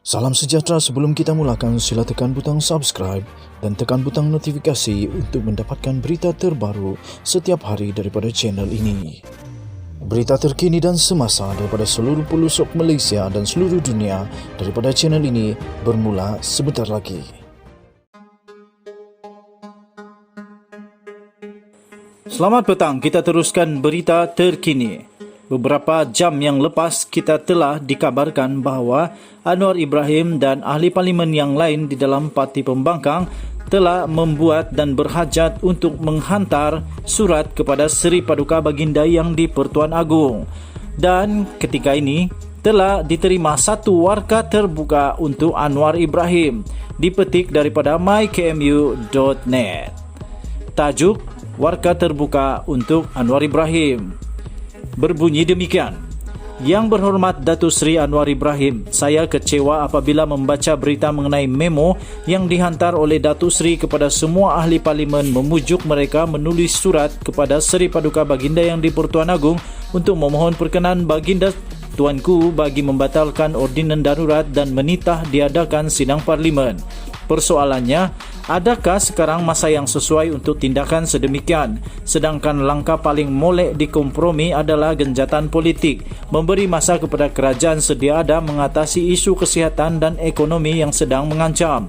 Salam sejahtera. Sebelum kita mulakan, sila tekan butang subscribe dan tekan butang notifikasi untuk mendapatkan berita terbaru setiap hari daripada channel ini. Berita terkini dan semasa daripada seluruh pelosok Malaysia dan seluruh dunia daripada channel ini bermula sebentar lagi. Selamat petang, kita teruskan berita terkini. Beberapa jam yang lepas kita telah dikabarkan bahawa Anwar Ibrahim dan ahli parlimen yang lain di dalam Parti Pembangkang telah membuat dan berhajat untuk menghantar surat kepada Seri Paduka Baginda yang di Pertuan Agong. Dan ketika ini telah diterima satu warka terbuka untuk Anwar Ibrahim, dipetik daripada mykmu.net. Tajuk warka terbuka untuk Anwar Ibrahim berbunyi demikian. Yang berhormat Datuk Seri Anwar Ibrahim, saya kecewa apabila membaca berita mengenai memo yang dihantar oleh Datuk Seri kepada semua ahli parlimen memujuk mereka menulis surat kepada Seri Paduka Baginda yang di Pertuan Agong untuk memohon perkenan Baginda Tuanku bagi membatalkan ordinan darurat dan menitah diadakan sidang parlimen. Persoalannya, adakah sekarang masa yang sesuai untuk tindakan sedemikian? Sedangkan langkah paling molek dikompromi adalah genjatan politik, memberi masa kepada kerajaan sedia ada mengatasi isu kesihatan dan ekonomi yang sedang mengancam.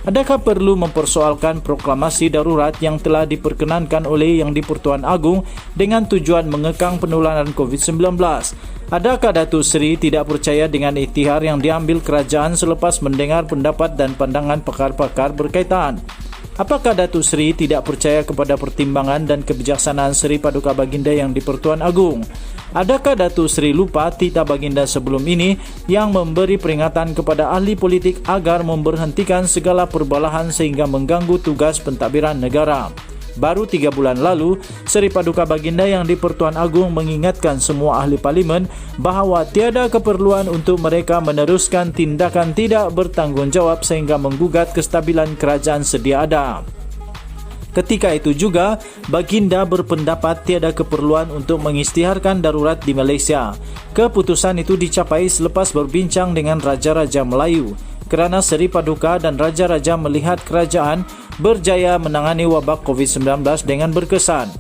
Adakah perlu mempersoalkan proklamasi darurat yang telah diperkenankan oleh Yang di-Pertuan Agong dengan tujuan mengekang penularan COVID-19? Adakah Datuk Seri tidak percaya dengan ikhtiar yang diambil kerajaan selepas mendengar pendapat dan pandangan pakar-pakar berkaitan? Apakah Datuk Seri tidak percaya kepada pertimbangan dan kebijaksanaan Seri Paduka Baginda yang di Pertuan Agong? Adakah Datuk Seri lupa titah Baginda sebelum ini yang memberi peringatan kepada ahli politik agar memberhentikan segala perbalahan sehingga mengganggu tugas pentadbiran negara? Baru 3 bulan lalu, Seri Paduka Baginda yang di Pertuan Agong mengingatkan semua ahli parlimen bahawa tiada keperluan untuk mereka meneruskan tindakan tidak bertanggungjawab sehingga menggugat kestabilan kerajaan sedia ada. Ketika itu juga, Baginda berpendapat tiada keperluan untuk mengisytiharkan darurat di Malaysia. Keputusan itu dicapai selepas berbincang dengan Raja-Raja Melayu, kerana Seri Paduka dan Raja-Raja melihat kerajaan berjaya menangani wabak COVID-19 dengan berkesan.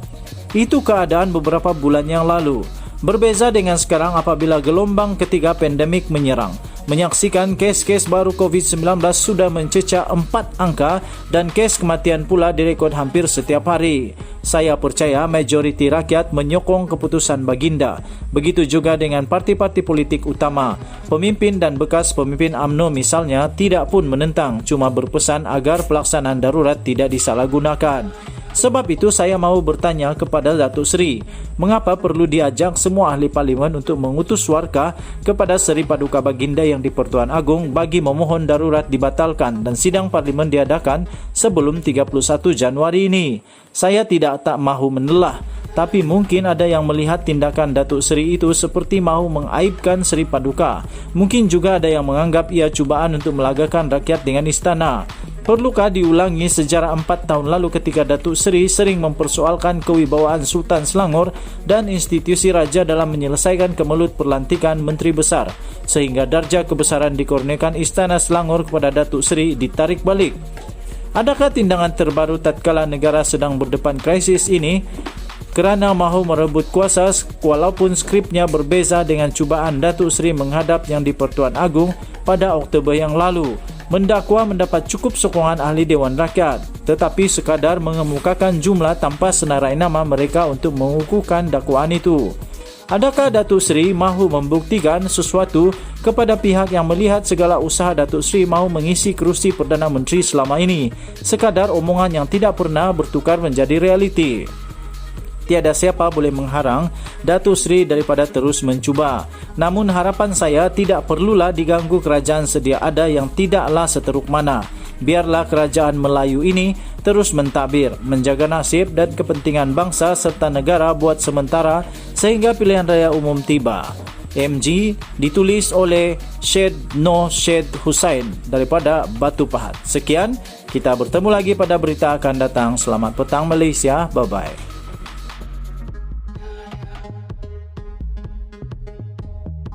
Itu keadaan beberapa bulan yang lalu. Berbeza dengan sekarang apabila gelombang ketiga pandemik menyerang. Menyaksikan kes-kes baru COVID-19 sudah mencecah 4 angka dan kes kematian pula direkod hampir setiap hari. Saya percaya majoriti rakyat menyokong keputusan Baginda. Begitu juga dengan parti-parti politik utama. Pemimpin dan bekas pemimpin UMNO misalnya tidak pun menentang, cuma berpesan agar pelaksanaan darurat tidak disalahgunakan. Sebab itu saya mahu bertanya kepada Datuk Seri, mengapa perlu diajak semua ahli parlimen untuk mengutus warka kepada Seri Paduka Baginda yang di Pertuan Agong bagi memohon darurat dibatalkan dan sidang parlimen diadakan sebelum 31 Januari ini? Saya tak mahu menelah, tapi mungkin ada yang melihat tindakan Datuk Seri itu seperti mahu mengaibkan Seri Paduka. Mungkin juga ada yang menganggap ia cubaan untuk melagakan rakyat dengan istana. Perlukah diulangi sejarah 4 tahun lalu ketika Datuk Seri sering mempersoalkan kewibawaan Sultan Selangor dan institusi raja dalam menyelesaikan kemelut perlantikan Menteri Besar, sehingga darjah kebesaran dikurniakan Istana Selangor kepada Datuk Seri ditarik balik? Adakah tindakan terbaru tatkala negara sedang berdepan krisis ini kerana mahu merebut kuasa walaupun skripnya berbeza dengan cubaan Datuk Seri menghadap Yang di Pertuan Agong pada Oktober yang lalu? Mendakwa mendapat cukup sokongan ahli Dewan Rakyat, tetapi sekadar mengemukakan jumlah tanpa senarai nama mereka untuk mengukuhkan dakwaan itu. Adakah Datuk Seri mahu membuktikan sesuatu kepada pihak yang melihat segala usaha Datuk Seri mahu mengisi kerusi Perdana Menteri selama ini sekadar omongan yang tidak pernah bertukar menjadi realiti? Tiada siapa boleh mengharang Datuk Seri daripada terus mencuba. Namun harapan saya tidak perlulah diganggu kerajaan sedia ada yang tidaklah seteruk mana. Biarlah kerajaan Melayu ini terus mentadbir, menjaga nasib dan kepentingan bangsa serta negara buat sementara sehingga pilihan raya umum tiba. MG ditulis oleh Syed Noh Syed Hussain daripada Batu Pahat. Sekian, kita bertemu lagi pada berita akan datang. Selamat petang Malaysia. Bye-bye.